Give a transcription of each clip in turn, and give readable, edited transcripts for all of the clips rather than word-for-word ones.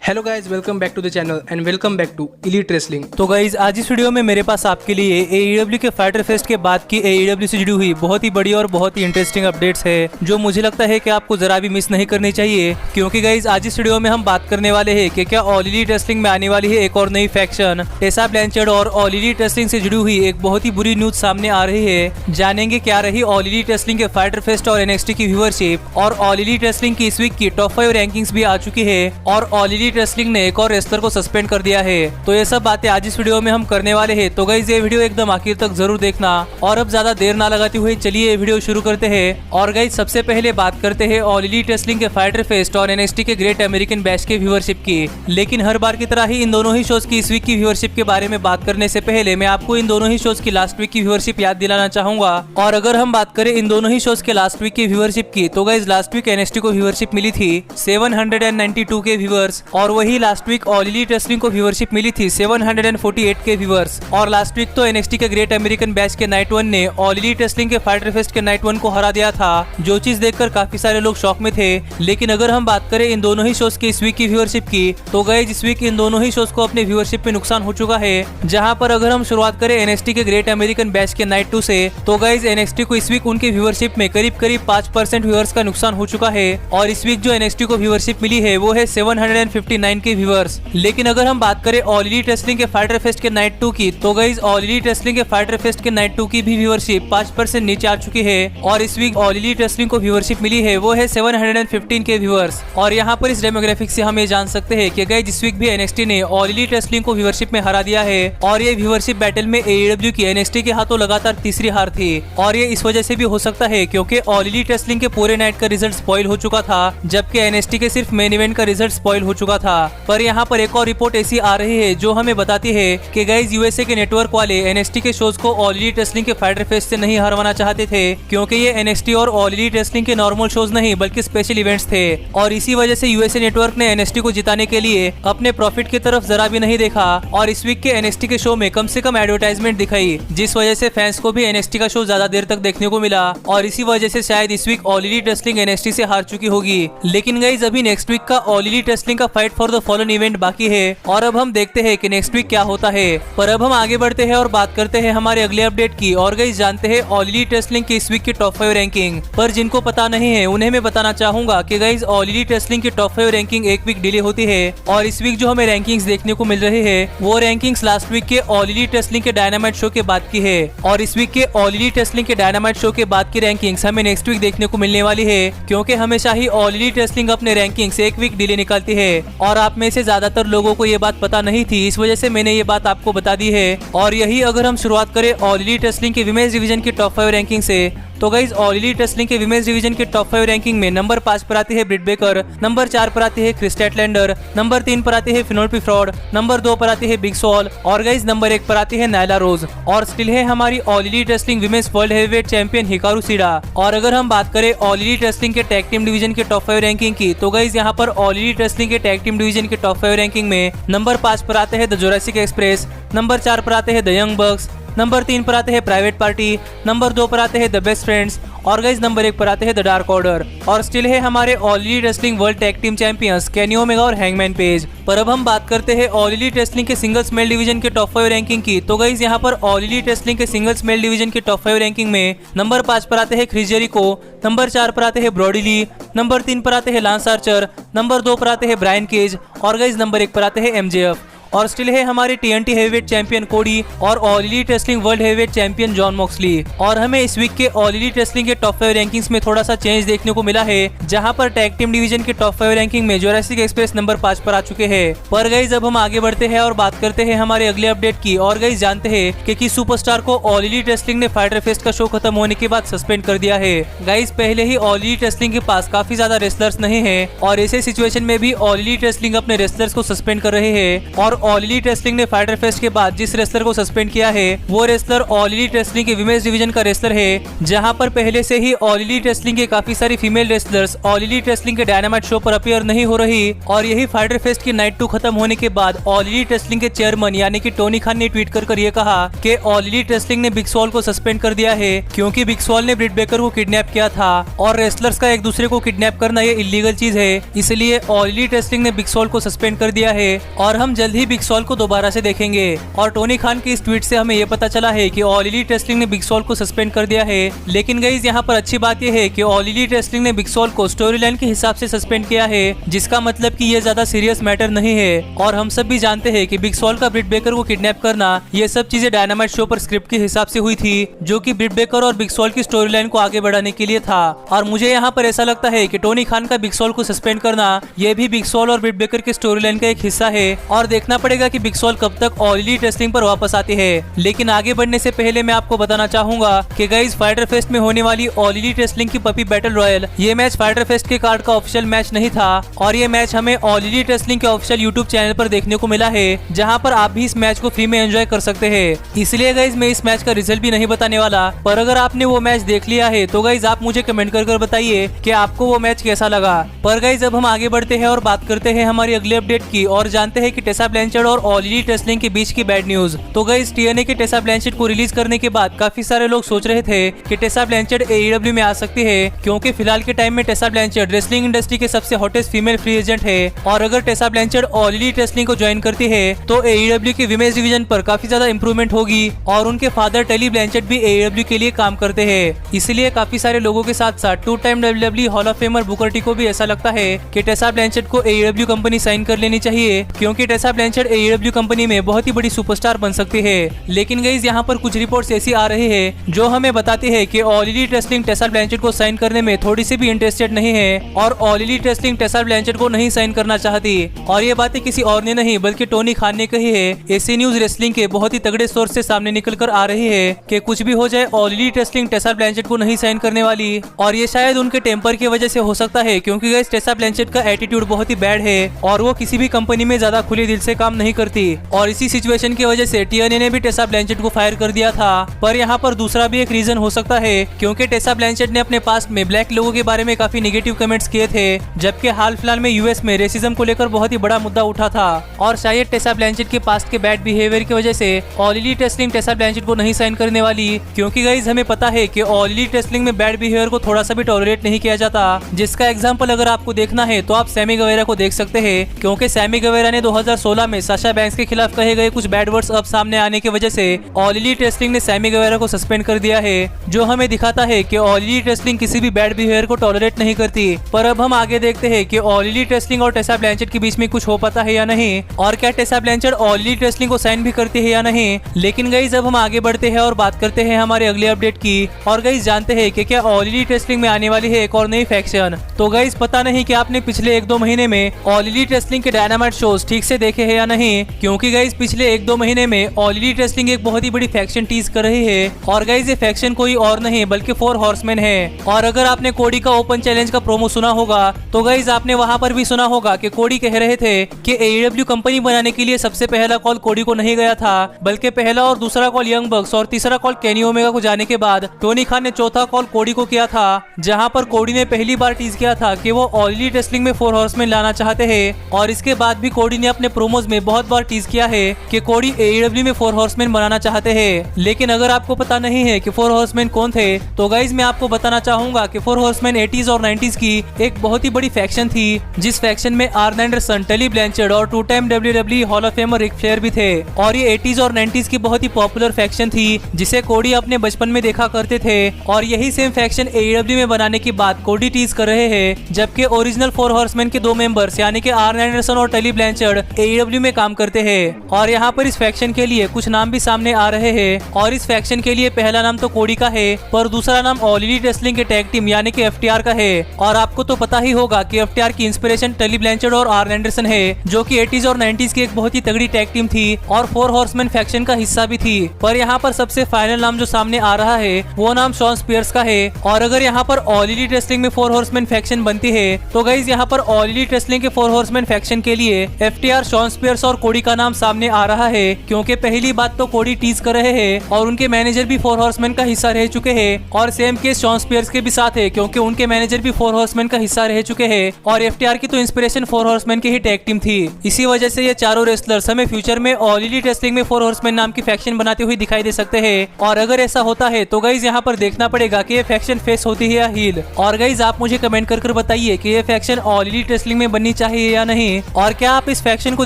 Hello guys, welcome back to the channel and welcome back to Elite Wrestling. तो guys आज इस video में मेरे पास आपके लिए AEW के फाइटर फेस्ट के बाद की AEW से जुड़ी हुई बहुत ही बड़ी और बहुत ही इंटरेस्टिंग अपडेट्स है जो मुझे लगता है कि आपको जरा भी मिस नहीं करनी चाहिए, क्योंकि गाइज आज इस वीडियो में हम बात करने वाले हैं कि क्या ऑल एलीट रेसलिंग में आने वाली है एक और नई फैक्शन। टेसा ब्लैंचर्ड और ऑल एलीट रेसलिंग से जुड़ी हुई एक बहुत ही बुरी न्यूज सामने आ रही है। जानेंगे क्या रही ऑल एलीट रेसलिंग के फाइटर फेस्ट और NXT की व्यूअरशिप, और ऑल एलीट रेसलिंग की इस वीक की टॉप 5 रैंकिंग्स भी आ चुकी है, और ऑल एलीट रेसलिंग ने एक और रेसलर को सस्पेंड कर दिया है। तो ये सब बातें आज इस वीडियो में हम करने वाले हैं। तो गाइस ये वीडियो एकदम आखिर तक जरूर देखना, और अब ज्यादा देर ना लगाते हुए चलिए ये वीडियो शुरू करते हैं। और गाइस सबसे पहले बात करते हैं ऑल एलीट रेसलिंग के फाइटर फेस्ट और NXT के ग्रेट अमेरिकन बैश के व्यूअरशिप की। लेकिन हर बार की तरह ही इन दोनों ही शोज की इस वीक की व्यूअरशिप के बारे में बात करने से पहले मैं आपको इन दोनों ही शोज की लास्ट वीक की व्यूअरशिप याद दिलाना चाहूंगा। और अगर हम बात करें इन दोनों ही शोज के लास्ट वीक की व्यूअरशिप की, तो गाइस लास्ट वीक NXT को व्यूअरशिप मिली थी 792 के व्यूअर्स, और वही last week All Elite Wrestling को व्यूअरशिप मिली थी 748 के व्यूअर्स। और लास्ट वीक तो NXT के ग्रेट अमेरिकन बैच के नाइट 1 ने ऑल एलीट रेसलिंग के फाइटर फेस्ट के नाइट 1 को हरा दिया था, जो चीज देखकर काफी सारे लोग शॉक में थे। लेकिन अगर हम बात करें इन दोनों ही शोज की इस वीक की व्यूअरशिप की, तो गाइस इस वीक इन दोनों ही शोज को अपने व्यूअरशिप में नुकसान हो चुका है। जहां पर अगर हम शुरुआत करें NXT के ग्रेट अमेरिकन बैच के नाइट 2 से, तो गाइस NXT को इस वीक उनके व्यूअरशिप में करीब 5% व्यूअर्स का नुकसान हो चुका है, और इस वीक जो NXT को व्यूअरशिप मिली है वो है 759 के व्यूअर्स। लेकिन अगर हम बात करें ऑल एलीट रेसलिंग के फाइटर फेस्ट के नाइट 2 की, तो गाइस ऑल एलीट रेसलिंग के फाइटर फेस्ट के नाइट 2 की भी व्यूअरशिप 5% नीचे आ चुकी है, और इस वीक ऑल एलीट रेसलिंग को व्यूअरशिप मिली है वो है 715 के व्यूअर्स। और यहाँ पर इस डेमोग्राफिक से हम ये जान सकते हैं कि गाइस इस वीक भी NXT ने ऑल एलीट रेसलिंग को व्यूअरशिप में हरा दिया है, और ये व्यूअरशिप बैटल में AEW की NXT के हाथों लगातार तीसरी हार थी। और ये इस वजह से भी हो सकता है क्योंकि ऑल एलीट रेसलिंग के पूरे नाइट का रिजल्ट स्पॉइल हो चुका था, जबकि NXT के सिर्फ मेन इवेंट का रिजल्ट स्पॉइल हो चुका था। पर यहाँ पर एक और रिपोर्ट ऐसी आ रही है जो हमें बताती है कि गाइस USA के नेटवर्क वाले NXT के शोज को ऑल एलीट रेसलिंग के फाइटर फेस्ट से नहीं हरवाना चाहते थे, क्योंकि ये NXT और ऑल एलीट रेसलिंग के नॉर्मल शोज नहीं बल्कि स्पेशल इवेंट्स थे। और इसी वजह से USA नेटवर्क ने NXT को जिताने के लिए अपने प्रॉफिट की तरफ जरा भी नहीं देखा, और इस वीक के NXT के शो में कम से कम एडवर्टाइजमेंट दिखाई, जिस वजह से फैंस को भी NXT का शो ज्यादा देर तक देखने को मिला। और इसी वजह से शायद इस week All Elite Wrestling NXT से हार चुकी होगी। लेकिन गाइस अभी नेक्स्ट वीक का ऑल एलीट रेसलिंग का Fight for the Fallen event बाकी है, और अब हम देखते हैं कि नेक्स्ट वीक क्या होता है। पर अब हम आगे बढ़ते हैं और बात करते हैं हमारे अगले अपडेट की, और गाइस जानते हैं ऑल एलीट रेसलिंग की इस वीक की टॉप 5 रैंकिंग। पर जिनको पता नहीं है उन्हें मैं बताना चाहूंगा कि गाइस ऑल एलीट रेसलिंग की टॉप 5 रैंकिंग एक वीक डिले होती है, और इस वीक जो हमें रैंकिंग्स देखने को मिल रही है वो रैंकिंग्स लास्ट वीक के ऑल एलीट रेसलिंग के डायनामाइट शो के बाद की है। और इस वीक के ऑल एलीट रेसलिंग के डायनामाइट शो के बाद की रैंकिंग्स हमें नेक्स्ट वीक देखने को मिलने वाली है, क्योंकि हमेशा ही ऑल एलीट रेसलिंग अपने रैंकिंग्स एक वीक डिले निकालती है। और आप में से ज्यादातर लोगों को ये बात पता नहीं थी, इस वजह से मैंने ये बात आपको बता दी है। और यही अगर हम शुरुआत करें ऑल एलीट रेसलिंग के विमेंस डिवीजन की टॉप 5 रैंकिंग से, तो गाइस ऑल एलीट रेसलिंग के विमेंस डिवीजन के टॉप 5 रैंकिंग में नंबर 5 पर आती है ब्रिट बेकर, नंबर 4 पर आती है क्रिस स्टैटलैंडर, नंबर 3 पर आती है फिनोल्पी फ्रॉड, नंबर 2 पर आती है बिग सॉल, और गाइस नंबर 1 पर आती है नायला रोज। और स्टिल है हमारी All Elite Wrestling women's world heavyweight champion Hikaru Shida. और अगर हम बात करें ऑल एलीट रेसलिंग के टैग टीम डिवीजन के टॉप 5 रैंकिंग की, तो गाइस यहाँ पर ऑल एलीट रेसलिंग के टैग टीम डिवीजन के टॉप 5 रैंकिंग में नंबर 5 पर आते हैं द जोरासिक एक्सप्रेस, नंबर 4 पर आते हैं द यंग बक्स, नंबर 3 पर आते हैं प्राइवेट पार्टी, नंबर 2 पर आते हैं द बेस्ट फ्रेंड्स, और गाइस नंबर 1 पर आते हैं द डार्क ऑर्डर। और स्टिल है हमारे all Elite wrestling world tag team champions Kenny Omega और हैंगमैन पेज। पर अब हम बात करते हैं ऑल एलीट रेसलिंग के सिंगल्स मेल डिवीजन के टॉप 5 रैंकिंग की, तो गाइस यहाँ पर ऑल एलीट रेसलिंग के सिंगल्स मेल डिवीजन के टॉप 5 रैंकिंग में नंबर 5 पर आते हैं क्रिस जेरिको, नंबर 4 पर आते हैं ब्रॉडी ली, नंबर 3 पर आते हैं लांस आर्चर, नंबर 2 पर आते हैं ब्रायन केज, और गाइस नंबर 1 पर आते हैं MJF। और स्टिल है हमारे TNT हेवीवेट चैंपियन कोडी और all Elite wrestling world heavyweight champion John Moxley. और हमें इस वीक के ऑल एलीट रेसलिंग के टॉप 5 रैंकिंग्स में थोड़ा सा चेंज देखने को मिला है, जहां पर टैग टीम डिवीजन के टॉप 5 रैंकिंग में जोरासिक एक्सप्रेस नंबर 5 पर आ चुके हैं। पर गाइस अब हम आगे बढ़ते हैं और बात करते हैं हमारे अगले अपडेट की, और गाइस जानते हैं कि किस सुपरस्टार को ऑल एलीट रेसलिंग ने फाइटर फेस्ट का शो खत्म होने के बाद सस्पेंड कर दिया है। गाइस पहले ही ऑल एलीट रेसलिंग के पास काफी ज्यादा रेसलर्स नहीं है, और ऐसे सिचुएशन में भी ऑल एलीट रेसलिंग अपने रेसलर्स को सस्पेंड कर रहे हैं। और ऑल एलीट रेसलिंग ने फाइटर फेस्ट के बाद जिस रेसलर को सस्पेंड किया है वो रेसलर ऑल एलीट रेसलिंग के विमेन्स डिवीजन का रेसलर है, जहां पर पहले से ही ऑल एलीट रेसलिंग के काफी सारी female wrestlers all Elite Wrestling के डायनामाइट शो पर अपीयर नहीं हो रही। और यही फाइटर फेस्ट की नाइट 2 खत्म होने के बाद ऑल एलीट रेसलिंग के चेयरमैन यानी कि टोनी खान ने ट्वीट कर ये कहा कि ऑल एलीट रेसलिंग ने बिग सॉल को सस्पेंड कर दिया है क्योंकि बिग सॉल ने ब्रिट बेकर को किडनैप किया था और रेसलर्स का एक दूसरे को किडनैप करना ये इलीगल चीज है, इसलिए ऑल एलीट रेसलिंग ने बिग सॉल को सस्पेंड कर दिया है और हम जल्द ही बिग सॉल को दोबारा से देखेंगे। और टोनी खान के इस ट्वीट से हमें ये पता चला है कि ऑल एलीट रेसलिंग ने बिग सॉल को सस्पेंड कर दिया है। लेकिन गाइस यहाँ पर अच्छी बात यह है कि ऑल एलीट रेसलिंग ने बिग सॉल को स्टोरी लाइन के हिसाब से सस्पेंड किया है, जिसका मतलब कि ये ज्यादा सीरियस मैटर नहीं है। और हम सब भी जानते हैं कि बिग सॉल का ब्रिट बेकर को किडनैप करना ये सब चीजें डायनामाइट शो पर स्क्रिप्ट के हिसाब से हुई थी, जो कि ब्रिट बेकर और बिग सॉल की स्टोरी लाइन को आगे बढ़ाने के लिए था। और मुझे यहाँ पर ऐसा लगता है कि टोनी खान का बिग सॉल को सस्पेंड करना ये भी बिग सॉल और ब्रिट बेकर की स्टोरी लाइन का एक हिस्सा है और देखना पड़ेगा कि बिग सॉल कब तक ऑल एलीट रेसलिंग पर वापस आती है। लेकिन आगे बढ़ने से पहले मैं आपको बताना चाहूंगा कि गाइस फाइटर फेस्ट में होने वाली ऑल एलीट रेसलिंग की पपी बैटल रॉयल ये मैच फाइटर फेस्ट के कार्ड का ऑफिशियल मैच नहीं था और ये मैच हमें ऑल एलीट रेसलिंग के ऑफिशियल यूट्यूब चैनल पर देखने को मिला है, जहां पर आप भी इस मैच को फ्री में एंजॉय कर सकते हैं। इसलिए गाइस मैं इस मैच का रिजल्ट भी नहीं बताने वाला, पर अगर आपने वो मैच देख लिया है तो गाइस आप मुझे कमेंट कर बताइए कि आपको वो मैच कैसा लगा। पर गाइस अब हम आगे बढ़ते हैं और बात करते हैं हमारी अगली अपडेट की और जानते हैं कि टेसा ब्लैंचेट और ऑल एलीट रेसलिंग के बीच की बैड न्यूज। तो गाइस टीएनए के टेसा ब्लैंचेट को रिलीज करने के बाद काफी सारे लोग सोच रहे थे कि टेसा ब्लैंचेट एईडब्ल्यू में आ सकती है, क्योंकि फिलहाल के टाइम में टेसा ब्लैंचेट रेसलिंग इंडस्ट्री के सबसे हॉटेस्ट फीमेल फ्री एजेंट है और अगर Tesa Blanchett all Elite Wrestling को ज्वाइन करती है तो एईडब्ल्यू के विमेन्स डिवीजन पर काफी ज्यादा इंप्रूवमेंट होगी और उनके फादर टेली ब्लैंचेट भी एईडब्ल्यू के लिए काम करते हैं। इसलिए काफी सारे लोगों के साथ साथ 2 time WWE hall of famer Booker T को भी ऐसा लगता है कि टेसा ब्लैंचेट को एईडब्ल्यू कंपनी साइन कर लेनी चाहिए, क्योंकि टेसा ब्लैंचेट एईडब्ल्यू कंपनी में बहुत ही बड़ी सुपरस्टार बन सकती है। लेकिन गाइस यहाँ पर कुछ रिपोर्ट्स ऐसी आ रही है जो हमें बताती है कि all Elite wrestling Tesa Blanchett को साइन करने में थोड़ी सी भी इंटरेस्टेड नहीं है और all Elite wrestling Tesa Blanchett को नहीं साइन करना चाहती। और ये बातें किसी और ने नहीं बल्कि टोनी खान ने कही है। एसी न्यूज रेसलिंग के बहुत ही तगड़े सोर्स से सामने निकल कर आ रही है कि कुछ भी हो जाए all Elite wrestling Tesa Blanchett को नहीं साइन करने वाली और ये शायद उनके टेम्पर की वजह से हो सकता है, क्योंकि गाइस टेसा ब्लैंचेट का एटीट्यूड बहुत ही बैड है और वो किसी भी कंपनी में ज्यादा खुले दिल से काम नहीं करती और इसी सिचुएशन की वजह से टीएनए ने भी टेसा ब्लैंचेट को फायर कर दिया था। पर यहाँ पर दूसरा भी एक रीजन हो सकता है, क्योंकि टेसा ब्लैंचेट ने अपने पास्ट में ब्लैक लोगों के बारे में काफी नेगेटिव कमेंट्स किए थे, जबकि हाल फिलहाल में यूएस में रेसिज्म को लेकर बहुत ही बड़ा मुद्दा उठा था और शायद टेसा ब्लैंचेट के पास्ट के बैड बिहेवियर की वजह से all Elite wrestling Tesa Blanchett को नहीं साइन करने वाली, क्योंकि गाइस हमें पता है कि ऑल एलीट रेसलिंग में बैड बिहेवियर को थोड़ा सा भी टॉलरेट नहीं किया जाता। जिसका एग्जांपल अगर आपको देखना है तो आप सैमी गवेरा को देख सकते हैं, क्योंकि सैमी गवेरा ने 2016 में साशा बैंक्स के खिलाफ कहे गए कुछ बैड वर्ड्स अब सामने आने की वजह से ऑल एलीट रेसलिंग ने सैमी गवेरा को सस्पेंड कर दिया है, जो हमें दिखाता है कि ऑल एलीट रेसलिंग किसी भी बैड बिहेवियर को टॉलरेट नहीं करती। पर अब हम आगे देखते हैं कि ऑल एलीट रेसलिंग और टेसा ब्लैंचेट के बीच में कुछ हो पाता है या नहीं और क्या Tesa Blanchett all Elite Wrestling को साइन भी करती है या नहीं। लेकिन गाइस अब हम आगे बढ़ते हैं और बात करते हैं हमारे अगले अपडेट की और गाइस जानते हैं कि क्या ऑल एलीट रेसलिंग में आने वाली है एक और नई फैक्शन। तो गाइस पता नहीं कि आपने पिछले 1-2 महीने में ऑल एलीट रेसलिंग के डायनामाइट शोज ठीक से देखे हैं या नहीं, क्योंकि गाइस पिछले 1-2 महीने में ऑल एलीट रेसलिंग एक बहुत ही बड़ी फैक्शन टीज कर रही है और गाइस ये फैक्शन कोई और नहीं बल्कि 4 हॉर्समैन है। और अगर आपने कोडी का ओपन चैलेंज का प्रोमो सुना होगा तो गाइस आपने वहां पर भी सुना होगा कि कोडी कह रहे थे कि एईडब्ल्यू कंपनी बनाने के लिए सबसे पहला कॉल कोडी को नहीं गया था, बल्कि पहला और दूसरा कॉल यंग बक्स और तीसरा कॉल केनी ओमेगा को जाने के बाद टोनी खान ने चौथा कॉल कोडी को किया था, जहां पर कोडी ने पहली बार टीज किया था कि वो ऑल एलीट रेसलिंग में 4 हॉर्समैन लाना चाहते हैं। और इसके बाद भी कोडी ने अपने प्रोमोज में बहुत बार टीज किया है कि कोडी एईडब्ल्यू में 4 हॉर्समैन बनाना चाहते हैं। लेकिन अगर आपको पता नहीं है कि 4 हॉर्समैन कौन थे तो गाइस मैं आपको बताना चाहूंगा कि 4 हॉर्समैन 80s और 90s की एक बहुत ही बड़ी फैक्शन थी, जिस फैक्शन में आर्न एंडरसन, टेली ब्लैंचेट और 2 time WWE hall of famer Ric Flair भी थे। और ये 80s और 90s की बहुत ही पॉपुलर फैक्शन थी जिसे कोडी अपने बचपन में देखा करते थे और यही सेम फैक्शन एईडब्ल्यू में बनाने की बात कोडी टीज कर रहे हैं, जबकि ओरिजिनल 4 हॉर्समैन के 2 मेंबर्स यानी कि आर्न एंडरसन और टेली ब्लैंचेट एईडब्ल्यू में काम करते हैं। और यहाँ पर इस फैक्शन के लिए कुछ नाम भी सामने आ रहे हैं और इस फैक्शन के लिए पहला नाम तो कोडी का है, पर दूसरा नाम ऑल एलीट रेसलिंग के टैग टीम यानी कि एफटीआर का है। और आपको तो पता ही होगा कि एफटीआर की इंस्पिरेशन टेली ब्लैंचेट और आर्न एंडरसन है, जो कि 80s और 90s की एक बहुत ही तगड़ी टैग टीम थी और 4 हॉर्समैन फैक्शन का हिस्सा भी थी। पर यहाँ पर सबसे फाइनल नाम जो सामने आ रहा है वो नाम शॉन स्पियर्स का है। और अगर यहाँ पर ऑल एलीट रेसलिंग में 4 हॉर्समैन फैक्शन बनती है तो गाइस यहाँ पर ऑल एलीट रेसलिंग के 4 हॉर्समैन फैक्शन के लिए एफटीआर, शॉन स्पियर्स और कोडी का नाम सामने आ रहा है, क्योंकि पहली बात तो कोडी टीज कर रहे हैं और उनके मैनेजर भी 4 हॉर्समैन का हिस्सा रह चुके हैं, और सेम केस शॉन स्पियर्स के भी साथ है, क्योंकि उनके मैनेजर भी 4 हॉर्समैन का हिस्सा रह चुके हैं, और एफटीआर की तो इंस्पिरेशन 4 हॉर्समैन की ही टैग टीम थी। इसी वजह से ये चारों रेसलर्स हमें फ्यूचर में ऑल एलीट रेसलिंग में 4 हॉर्समैन नाम की फैक्शन बनाते हुए दिखाई दे सकते हैं। और अगर ऐसा होता है तो गाइज यहाँ पर देखना पड़ेगा कि ये फैक्शन फेस होती है या हील। और गाइज आप मुझे कमेंट कर बताइए कि ये फैक्शन ऑल एलीट रेसलिंग में बननी चाहिए या नहीं, और क्या आप इस फैक्शन को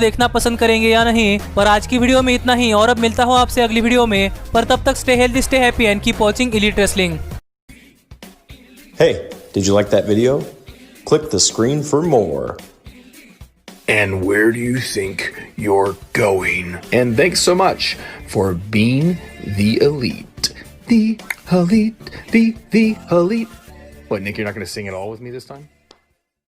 देखना पसंद करेंगे या नहीं। पर आज की वीडियो में इतना ही, और अब मिलता हूँ आपसे अगली वीडियो में, पर तब तक stay healthy, stay happy and keep watching elite wrestling. Hey, did you like that video? Click the screen for more. And where do you think you're going? And thanks so much for being the elite. The elite, the elite. What, Nick, you're not going to sing it all with me this time?